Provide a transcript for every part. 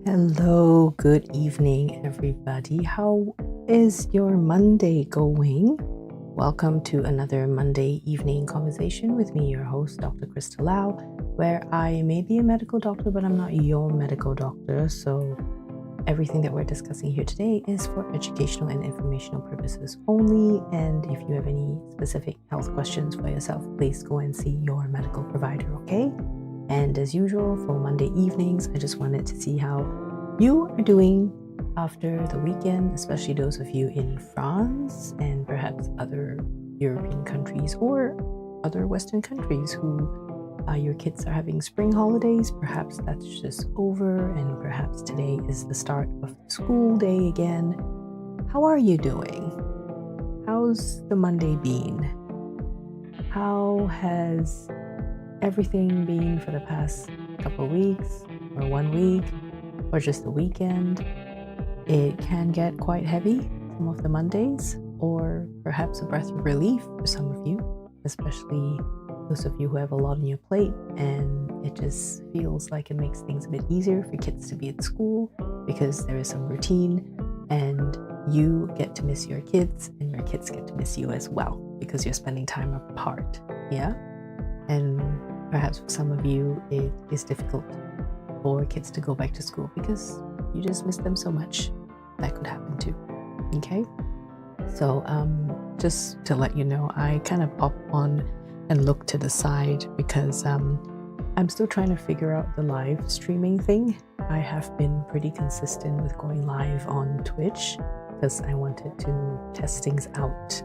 Hello, good evening, everybody. How is your Monday going? Welcome to another Monday evening conversation with me, your host, Dr. Kristal Lau, where I may be a medical doctor, but I'm not your medical doctor. So everything that we're discussing here today is for educational and informational purposes only. And if you have any specific health questions for yourself, please go and see your medical provider, okay? And as usual, for Monday evenings, I just wanted to see how you are doing after the weekend, especially those of you in France and perhaps other European countries or other Western countries who your kids are having spring holidays. Perhaps that's just over, and perhaps today is the start of the school day again. How are you doing? How's the Monday been? How has everything been for the past couple of weeks, or 1 week, or just the weekend? It can get quite heavy some of the Mondays, or perhaps a breath of relief for some of you, especially those of you who have a lot on your plate, and it just feels like it makes things a bit easier for kids to be at school because there is some routine, and you get to miss your kids and your kids get to miss you as well because you're spending time apart. Yeah. And perhaps for some of you, it is difficult for kids to go back to school because you just miss them so much. That could happen too. Okay? So just to let you know, I kind of pop on and look to the side because I'm still trying to figure out the live streaming thing. I have been pretty consistent with going live on Twitch because I wanted to test things out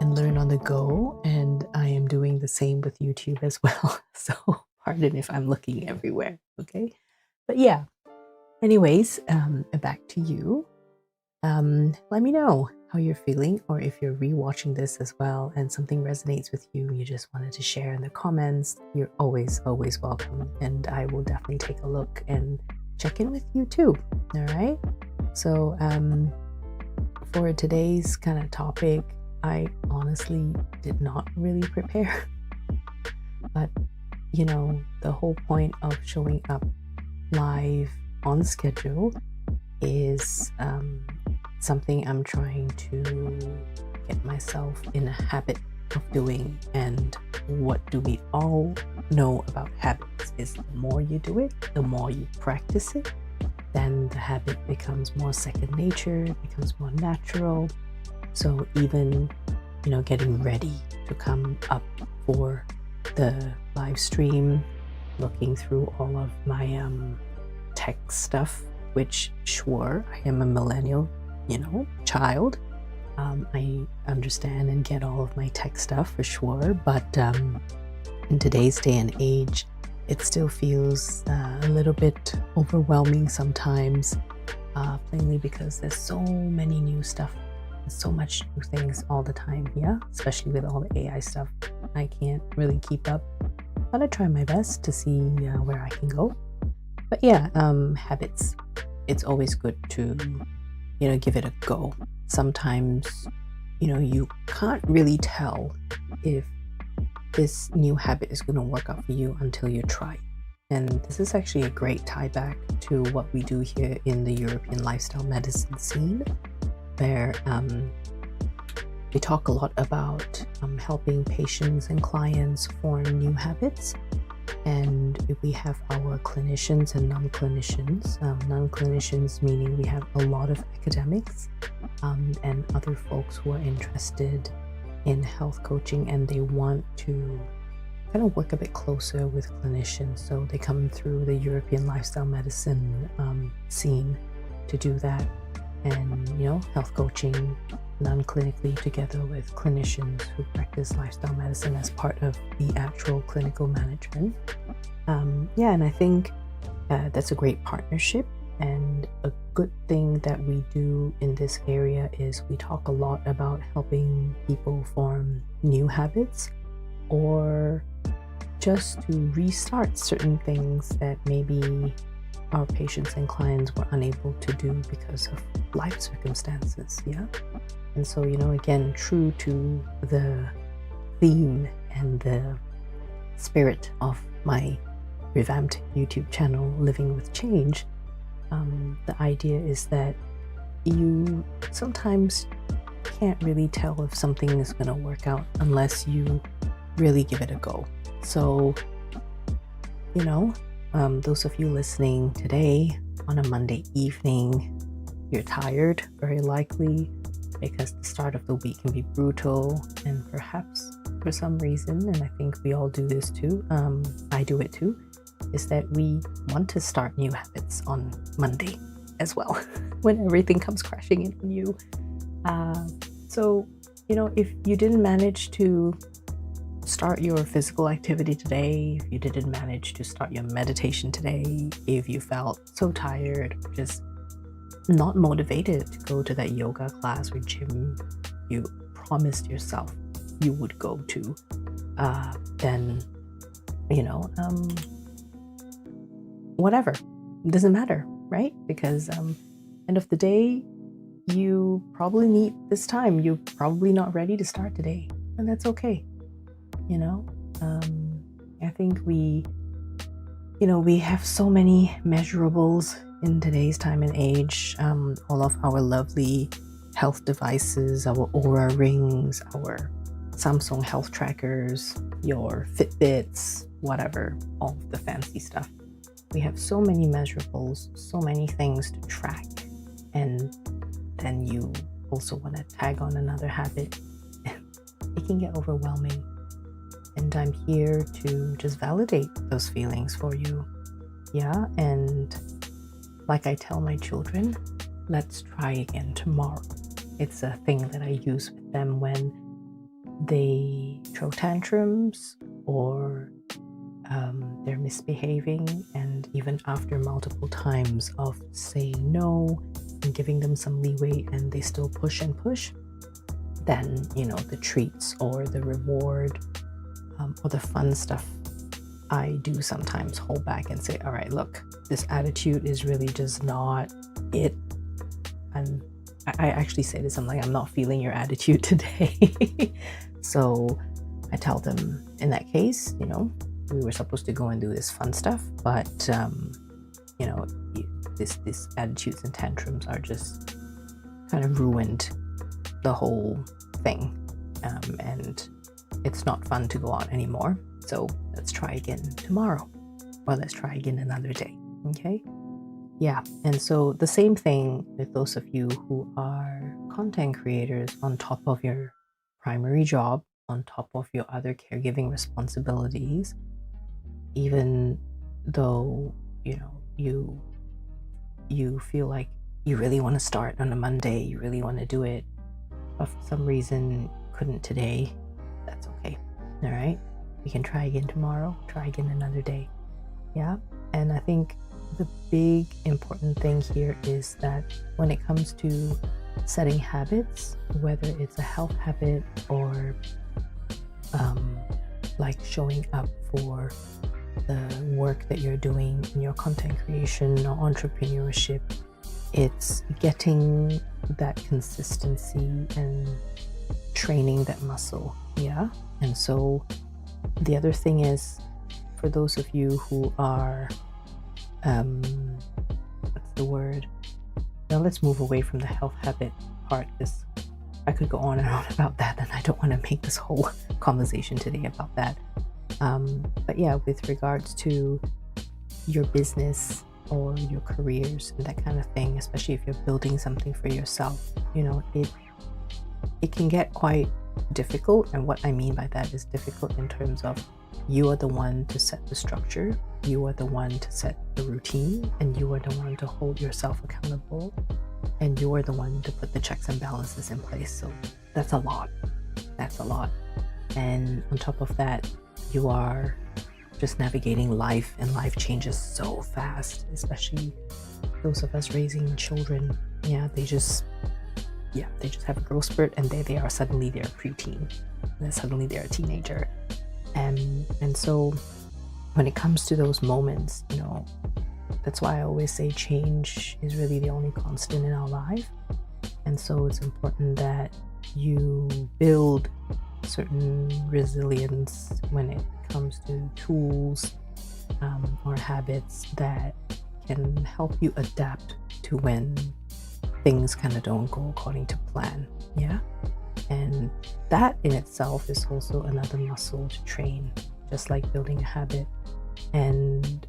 and learn on the go, and I am doing the same with YouTube as well. So pardon if I'm looking everywhere, okay? But yeah, anyways, back to you. Let me know how you're feeling, or if you're rewatching this as well and something resonates with you, you just wanted to share in the comments. You're always welcome, and I will definitely take a look and check in with you too. All right. So for today's kind of topic, I honestly did not really prepare, but you know, the whole point of showing up live on schedule is something I'm trying to get myself in a habit of doing. And what do we all know about habits is the more you do it, the more you practice it, then the habit becomes more second nature, becomes more natural. So even, you know, getting ready to come up for the live stream, looking through all of my tech stuff, which sure, I am a millennial, you know, child. I understand and get all of my tech stuff for sure, but in today's day and age, it still feels a little bit overwhelming sometimes, plainly because there's so many new stuff, so much new things all the time. Yeah, especially with all the AI stuff, I can't really keep up, but I try my best to see where I can go. But yeah, habits, it's always good to, you know, give it a go. Sometimes, you know, you can't really tell if this new habit is going to work out for you until you try. And this is actually a great tie back to what we do here in the European lifestyle medicine scene, where we talk a lot about helping patients and clients form new habits. And we have our clinicians and non-clinicians. Non-clinicians meaning we have a lot of academics and other folks who are interested in health coaching, and they want to kind of work a bit closer with clinicians. So they come through the European lifestyle medicine scene to do that. And, you know, health coaching non-clinically together with clinicians who practice lifestyle medicine as part of the actual clinical management. Yeah, and I think that's a great partnership. And a good thing that we do in this area is we talk a lot about helping people form new habits, or just to restart certain things that maybe our patients and clients were unable to do because of life circumstances. Yeah. And so, you know, again, true to the theme and the spirit of my revamped YouTube channel, Living with Change, The idea is that you sometimes can't really tell if something is going to work out unless you really give it a go. So, those of you listening today on a Monday evening, you're tired, very likely, because the start of the week can be brutal, and perhaps for some reason, and I think we all do this too, I do it too, is that we want to start new habits on Monday as well, when everything comes crashing in on you. So, if you didn't manage to start your physical activity today, if you didn't manage to start your meditation today, if you felt so tired, just not motivated to go to that yoga class or gym you promised yourself you would go to, then, whatever, it doesn't matter, right? Because end of the day, you probably need this time. You're probably not ready to start today, and that's okay. I think we have so many measurables in today's time and age. All of our lovely health devices, our Aura rings, our Samsung health trackers, your Fitbits, whatever, all of the fancy stuff. We have so many measurables, so many things to track, and then you also want to tag on another habit. It can get overwhelming, and I'm here to just validate those feelings for you. Yeah, and like I tell my children, let's try again tomorrow. It's a thing that I use with them when they throw tantrums or they're misbehaving, and even after multiple times of saying no and giving them some leeway and they still push and push, then the treats or the reward or the fun stuff I do sometimes hold back and say, all right, look, this attitude is really just not it. And I actually say to them, like, I'm not feeling your attitude today. So I tell them, in that case, we were supposed to go and do this fun stuff, but this attitudes and tantrums are just kind of ruined the whole thing, and it's not fun to go on anymore. So let's try again tomorrow, or let's try again another day. Okay? Yeah. And so the same thing with those of you who are content creators on top of your primary job, on top of your other caregiving responsibilities. Even though you feel like you really want to start on a Monday, you really want to do it, but for some reason couldn't today, that's okay. All right, we can try again tomorrow, try again another day. Yeah. And I think the big important thing here is that when it comes to setting habits, whether it's a health habit or like showing up for the work that you're doing in your content creation or entrepreneurship, it's getting that consistency and training that muscle. Yeah. And so the other thing is, for those of you who are what's the word, now let's move away from the health habit part, because I could go on and on about that, and I don't want to make this whole conversation today about that. But yeah, with regards to your business or your careers and that kind of thing, especially if you're building something for yourself, it can get quite difficult. And what I mean by that is difficult in terms of you are the one to set the structure, you are the one to set the routine, and you are the one to hold yourself accountable, and you are the one to put the checks and balances in place. So that's a lot. And on top of that, you are just navigating life, and life changes so fast, especially those of us raising children. Yeah, they just have a growth spurt, and they are suddenly they're a preteen, and then suddenly they're a teenager. And so when it comes to those moments, that's why I always say change is really the only constant in our life. And so it's important that you build certain resilience when it comes to tools or habits that can help you adapt to when things kind of don't go according to plan. Yeah. And that in itself is also another muscle to train, just like building a habit. And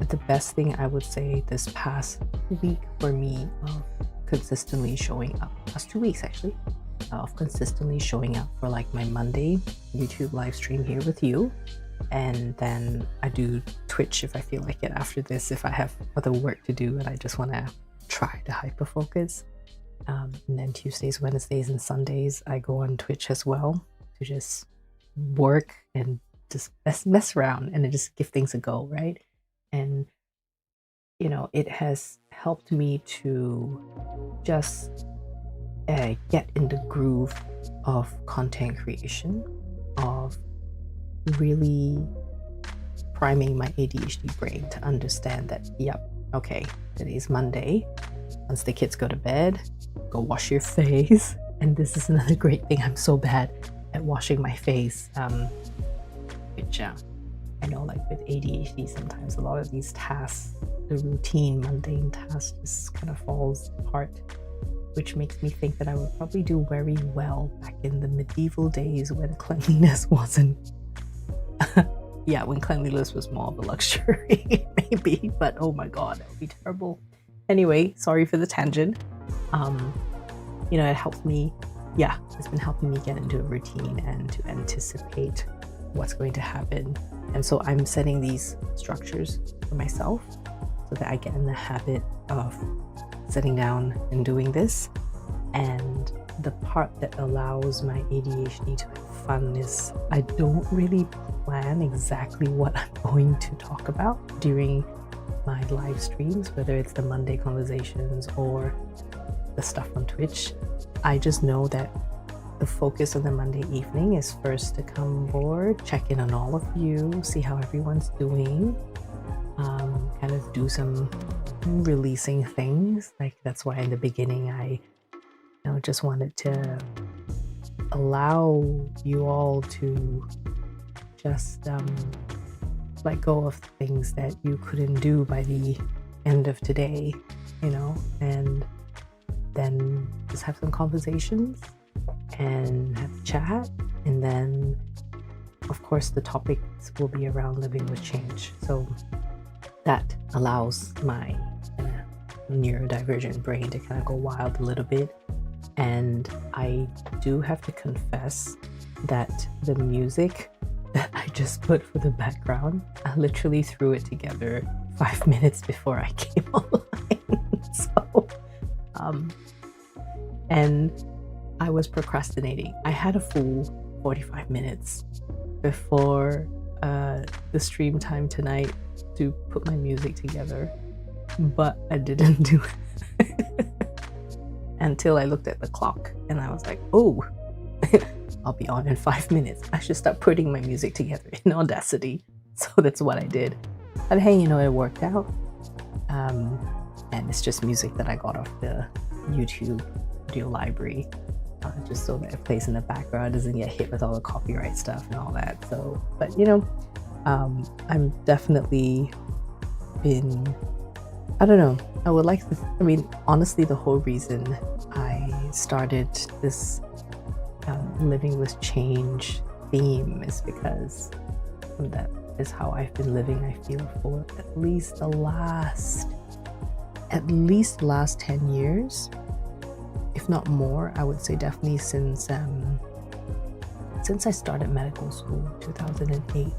the best thing I would say this past week for me of consistently showing up, past 2 weeks actually, of consistently showing up for like my Monday YouTube live stream here with you. And then I do Twitch if I feel like it after this, if I have other work to do and I just want to try to hyper focus. And then Tuesdays, Wednesdays, and Sundays, I go on Twitch as well to just work and just mess around and just give things a go, right? And, you know, it has helped me to just get in the groove of content creation, of really priming my ADHD brain to understand that, yep, okay, today's Monday. Once the kids go to bed, go wash your face. And this is another great thing. I'm so bad at washing my face, which I know, like with ADHD, sometimes a lot of these tasks, the routine, mundane tasks, just kind of falls apart, which makes me think that I would probably do very well back in the medieval days when cleanliness wasn't, when cleanliness was more of a luxury, maybe. But oh my God, that would be terrible. Anyway, sorry for the tangent. You know, it helps me, it's been helping me get into a routine and to anticipate what's going to happen. And so I'm setting these structures for myself so that I get in the habit of sitting down and doing this. And the part that allows my ADHD to have fun is I don't really plan exactly what I'm going to talk about during my live streams, whether it's the Monday conversations or the stuff on Twitch. I just know that the focus of the Monday evening is first to come aboard, check in on all of you, see how everyone's doing, kind of do some releasing things. Like that's why in the beginning I just wanted to allow you all to just let go of things that you couldn't do by the end of today, and then just have some conversations and have a chat. And then of course the topics will be around living with change, so that allows my neurodivergent brain to kind of go wild a little bit. And I do have to confess that the music that I just put for the background, I literally threw it together 5 minutes before I came online. So and I was procrastinating. I had a full 45 minutes before the stream time tonight to put my music together, but I didn't do it until I looked at the clock and I was like, oh, I'll be on in 5 minutes. I should start putting my music together in Audacity. So that's what I did. But hey, it worked out. And it's just music that I got off the YouTube audio library, just so that it plays in the background, doesn't get hit with all the copyright stuff and all that. So, but I'm definitely been, I don't know, I would like to, honestly, the whole reason I started this living with change theme is because that is how I've been living, I feel, for at least the last 10 years, if not more. I would say definitely since I started medical school in 2008,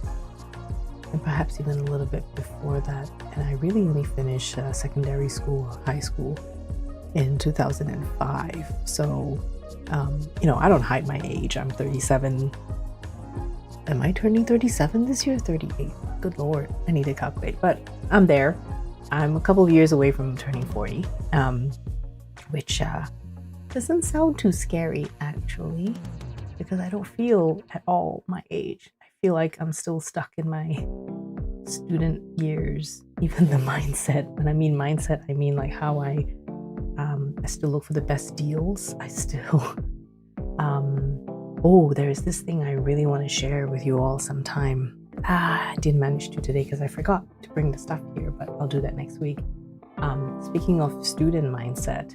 and perhaps even a little bit before that. And I really only finished secondary school, high school in 2005. So I don't hide my age. I'm 37. Am I turning 37 this year? 38. Good Lord, I need to calculate, but I'm there. I'm a couple of years away from turning 40, which doesn't sound too scary actually, because I don't feel at all my age. I feel like I'm still stuck in my student years, even the mindset. When I mean mindset, I mean like how I still look for the best deals. I still, there's this thing I really want to share with you all sometime. I didn't manage to today because I forgot to bring the stuff here, but I'll do that next week. Speaking of student mindset,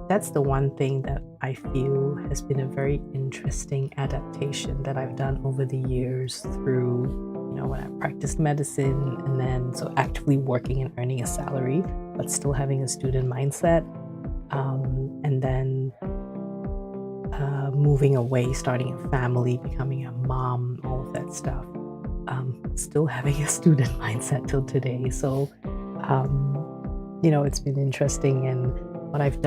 that's the one thing that I feel has been a very interesting adaptation that I've done over the years through, when I practiced medicine and then so actively working and earning a salary, but still having a student mindset. And then moving away, starting a family, becoming a mom, all of that stuff. Still having a student mindset till today. So, it's been interesting. And what I've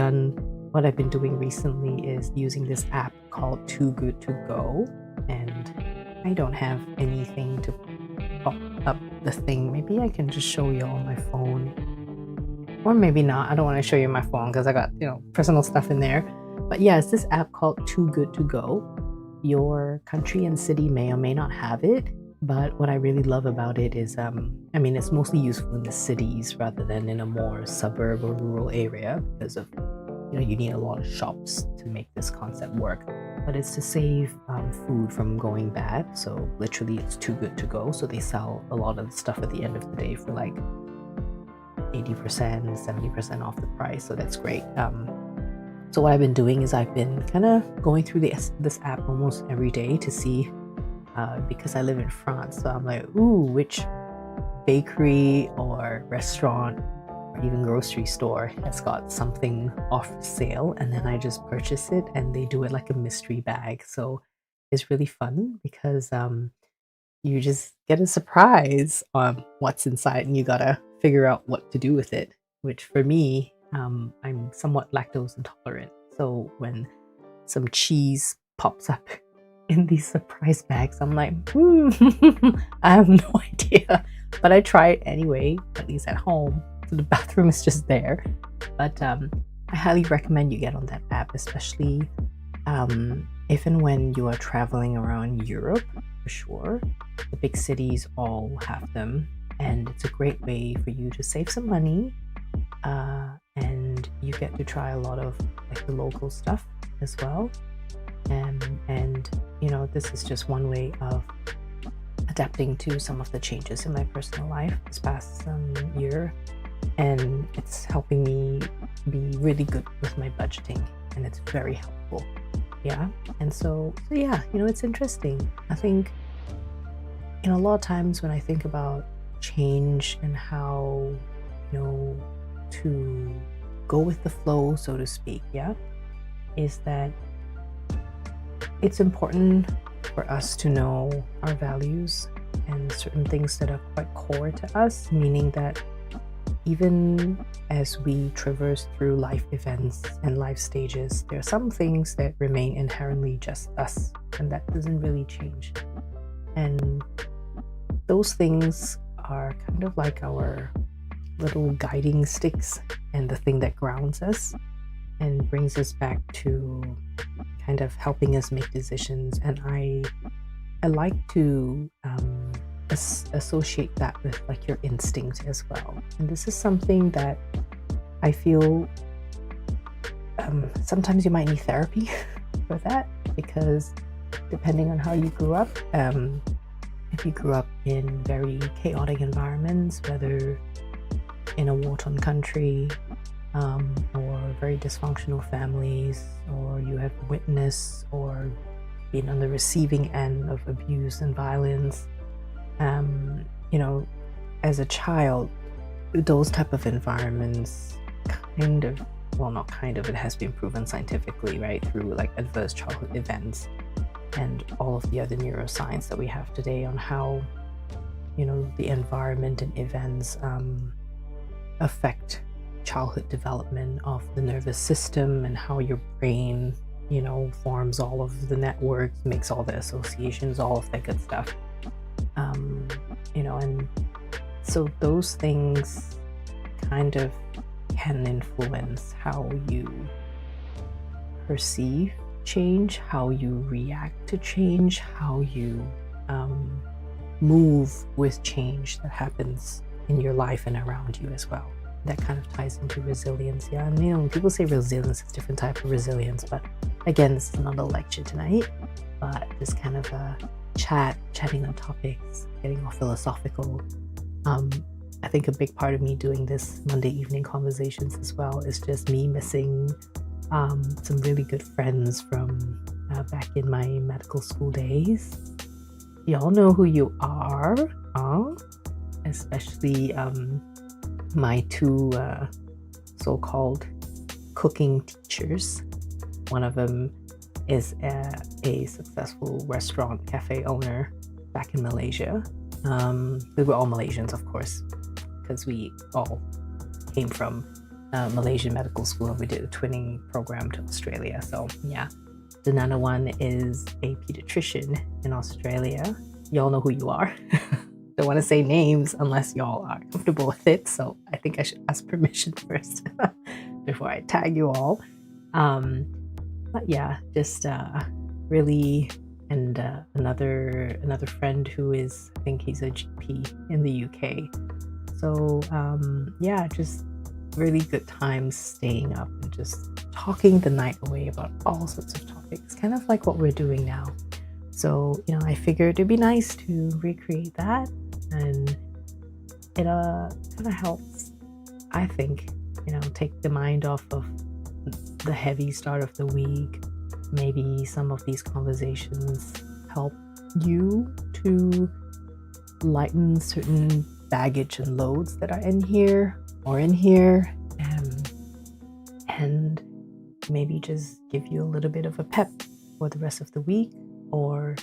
been doing recently is using this app called Too Good To Go. And I don't have anything to pop up the thing. Maybe I can just show you on my phone. Or maybe not. I don't want to show you my phone because I got, personal stuff in there. But yeah, it's this app called Too Good To Go. Your country and city may or may not have it. But what I really love about it is, it's mostly useful in the cities rather than in a more suburb or rural area because of, you need a lot of shops to make this concept work. But it's to save food from going bad. So literally it's too good to go. So they sell a lot of the stuff at the end of the day for like 80%, 70% off the price. So that's great. So what I've been doing is I've been kind of going through this app almost every day to see, because I live in France. So I'm like, which bakery or restaurant or even grocery store has got something off sale, and then I just purchase it and they do it like a mystery bag. So it's really fun because you just get a surprise on what's inside and you gotta figure out what to do with it, which for me, I'm somewhat lactose intolerant. So when some cheese pops up in these surprise bags, I'm like, I have no idea. But I try it anyway, at least at home. So the bathroom is just there. But I highly recommend you get on that app, especially if and when you are traveling around Europe, for sure. The big cities all have them. And it's a great way for you to save some money. And you get to try a lot of like the local stuff as well. And this is just one way of adapting to some of the changes in my personal life this past year. And it's helping me be really good with my budgeting. And it's very helpful. Yeah. And so yeah, it's interesting. I think, a lot of times when I think about change and how, to go with the flow, so to speak, is that it's important for us to know our values and certain things that are quite core to us, meaning that even as we traverse through life events and life stages, there are some things that remain inherently just us, and that doesn't really change. And those things are kind of like our little guiding sticks and the thing that grounds us and brings us back to kind of helping us make decisions. And I like to associate that with like your instinct as well. And this is something that I feel sometimes you might need therapy for that, because depending on how you grew up, if you grew up in very chaotic environments, whether in a war-torn country, or very dysfunctional families, or you have witnessed or been on the receiving end of abuse and violence, as a child, those type of environments it has been proven scientifically, right, through like adverse childhood events and all of the other neuroscience that we have today on how, the environment and events affect childhood development of the nervous system and how your brain, forms all of the networks, makes all the associations, all of that good stuff. And so those things kind of can influence how you perceive change, how you react to change, how you move with change that happens in your life and around you as well. That kind of ties into resilience. Yeah, and when people say resilience, it's different type of resilience, but again, this is not a lecture tonight, but just kind of chatting on topics, getting more philosophical. I think a big part of me doing this Monday evening conversations as well is just me missing some really good friends from back in my medical school days. Y'all know who you are, especially my two so-called cooking teachers. One of them is a successful restaurant cafe owner back in Malaysia. We were all Malaysians, of course, because we all came from Malaysian medical school and we did a twinning program to Australia. So yeah, the another one is a pediatrician in Australia. Y'all know who you are. Don't want to say names unless y'all are comfortable with it. So I think I should ask permission first before I tag you all. But yeah, just really, and another friend who is, I think he's a GP in the UK. So yeah, just really good times staying up and just talking the night away about all sorts of topics, kind of like what we're doing now. So, I figured it'd be nice to recreate that, and it kind of helps, I think, take the mind off of the heavy start of the week. Maybe some of these conversations help you to lighten certain baggage and loads that are in here, and maybe just give you a little bit of a pep for the rest of the week. Or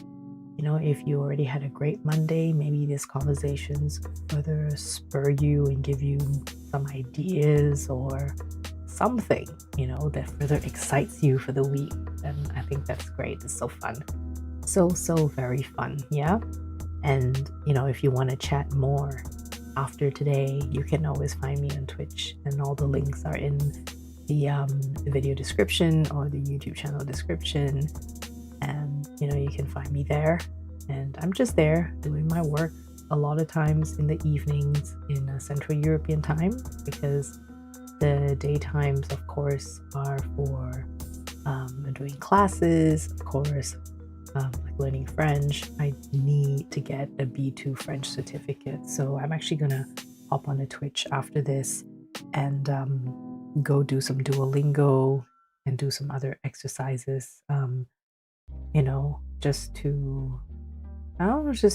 if you already had a great Monday, maybe these conversations further spur you and give you some ideas or something that further excites you for the week. And I think that's great. It's so fun, so very fun. Yeah. And if you want to chat more after today, you can always find me on Twitch, and all the links are in the video description or the YouTube channel description. And you can find me there, and I'm just there doing my work a lot of times in the evenings in Central European time, because the daytimes, of course, are for doing classes, of course, like learning French. I need to get a B2 French certificate, so I'm actually gonna hop on a Twitch after this and go do some Duolingo and do some other exercises, just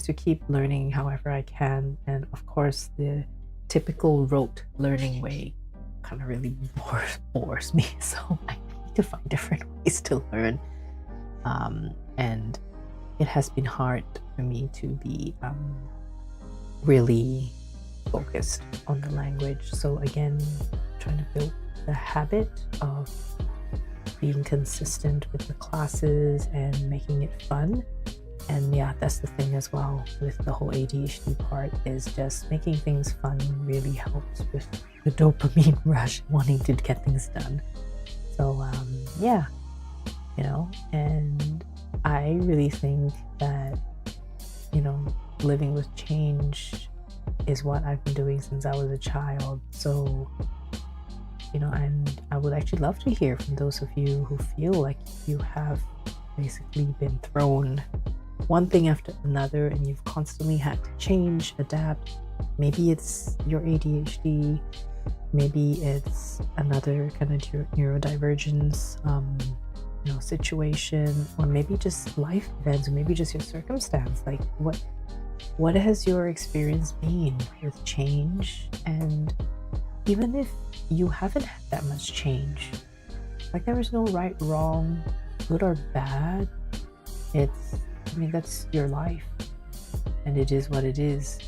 to keep learning however I can. And of course, the typical rote learning way kind of really bores me, so I need to find different ways to learn. And it has been hard for me to be really focused on the language. So again, trying to build the habit of being consistent with the classes and making it fun. And yeah, that's the thing as well with the whole ADHD part, is just making things fun really helps with the dopamine rush, wanting to get things done. So yeah, and I really think that living with change is what I've been doing since I was a child. So and I would actually love to hear from those of you who feel like you have basically been thrown one thing after another and you've constantly had to change, adapt. Maybe it's your ADHD, maybe it's another kind of neurodivergence situation, or maybe just life events, or maybe just your circumstance. Like what has your experience been with change? And even if you haven't had that much change, like there is no right, wrong, good or bad. That's your life, and it is what it is.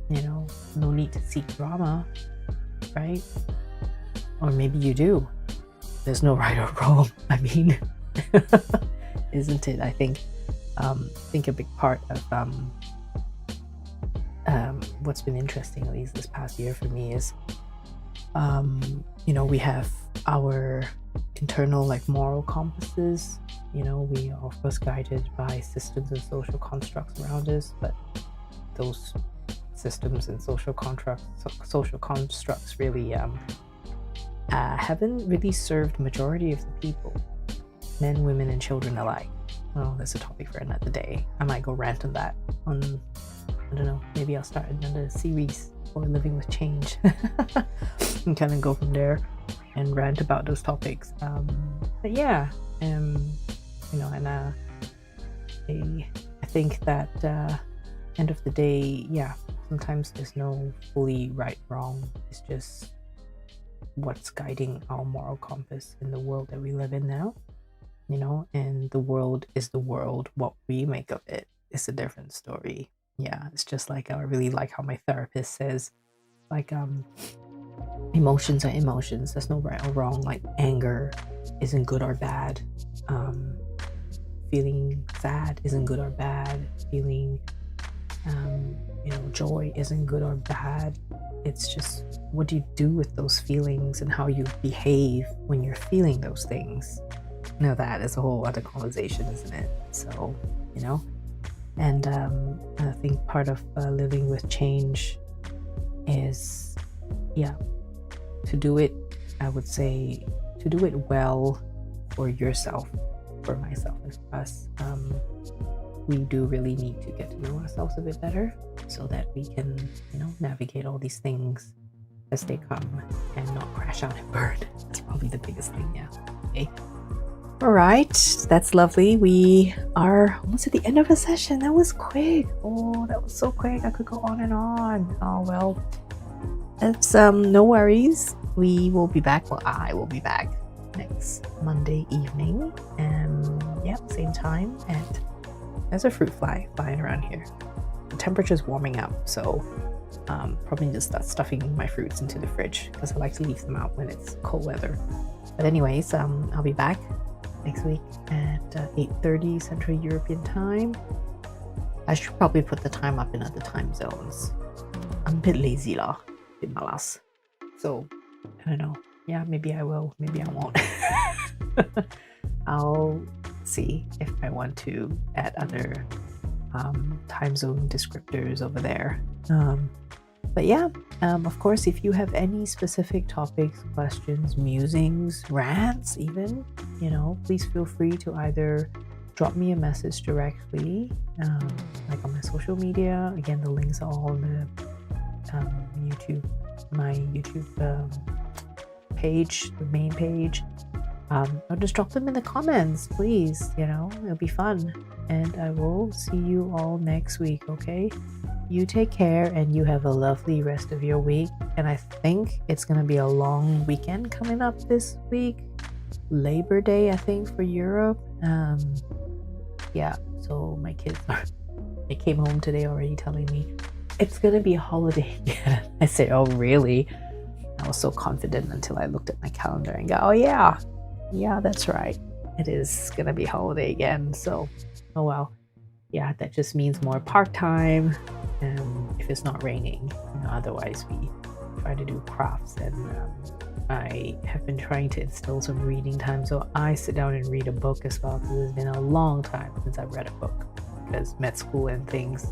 No need to seek drama, right? Or maybe you do. There's no right or wrong. Isn't it? I think a big part of what's been interesting, at least this past year for me, is we have our internal moral compasses. We are of course guided by systems and social constructs around us, but those systems and social constructs really haven't really served majority of the people, men, women, and children alike. oh, that's a topic for another day. I might go rant on that. I don't know, maybe I'll start another series for living with change and kind of go from there and rant about those topics. But yeah, and I think that end of the day, yeah, sometimes there's no fully right wrong. It's just what's guiding our moral compass in the world that we live in now, and the world is the world. What we make of it is a different story. Yeah, it's just like, I really like how my therapist says, like, emotions are emotions. There's no right or wrong. Like, anger isn't good or bad. Feeling sad isn't good or bad. Feeling joy isn't good or bad. It's just, what do you do with those feelings and how you behave when you're feeling those things. That is a whole other conversation, isn't it? So, and I think part of living with change is, to do it, I would say, to do it well for yourself, for myself, and for us. We do really need to get to know ourselves a bit better so that we can, navigate all these things as they come and not crash out and burn. That's probably the biggest thing, yeah. Okay. All right, that's lovely. We are almost at the end of a session. That was quick. Oh, that was so quick. I could go on and on. Oh, well, that's no worries. We will be back. Well, I will be back next Monday evening. Same time. And there's a fruit fly flying around here. The temperature's warming up, so probably just start stuffing my fruits into the fridge because I like to leave them out when it's cold weather. But anyways, I'll be back next week at 8:30 Central European time. I should probably put the time up in other time zones. I'm a bit lazy lah, a bit malas. So, I don't know. Yeah, maybe I will, maybe I won't. I'll see if I want to add other time zone descriptors over there. But yeah, of course, if you have any specific topics, questions, musings, rants even, please feel free to either drop me a message directly, like on my social media. Again, the links are all on the my YouTube page, the main page. Or just drop them in the comments, please. It'll be fun. And I will see you all next week, okay? You take care and you have a lovely rest of your week. And I think it's going to be a long weekend coming up this week. Labor Day, I think, for Europe. So my kids they came home today already telling me it's going to be a holiday again. I said, oh, really? I was so confident until I looked at my calendar and go, oh, yeah, that's right. It is going to be holiday again. So, oh, well. Yeah, that just means more park time. If it's not raining, otherwise we try to do crafts, and I have been trying to instill some reading time, so I sit down and read a book as well, because it's been a long time since I've read a book, because med school and things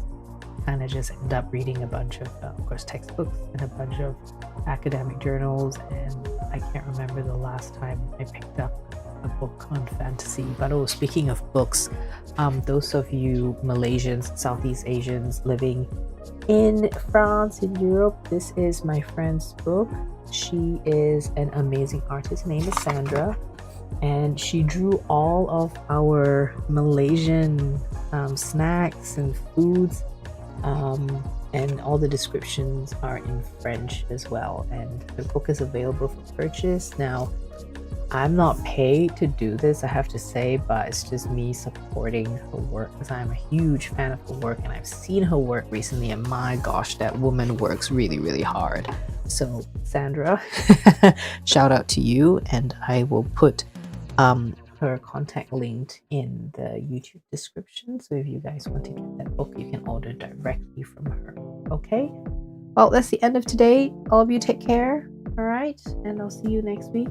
kind of just end up reading a bunch of course, textbooks and a bunch of academic journals, and I can't remember the last time I picked up a book on fantasy. But speaking of books, those of you Malaysians, Southeast Asians living in France, in Europe, this is my friend's book. She is an amazing artist. Her name is Sandra, and she drew all of our Malaysian snacks and foods, and all the descriptions are in French as well, and the book is available for purchase. Now, I'm not paid to do this, I have to say, but it's just me supporting her work because I'm a huge fan of her work, and I've seen her work recently, and my gosh, that woman works really, really hard. So, Sandra, shout out to you, and I will put her contact linked in the YouTube description. So if you guys want to get that book, you can order directly from her. Okay? Well, that's the end of today. All of you take care. All right? And I'll see you next week.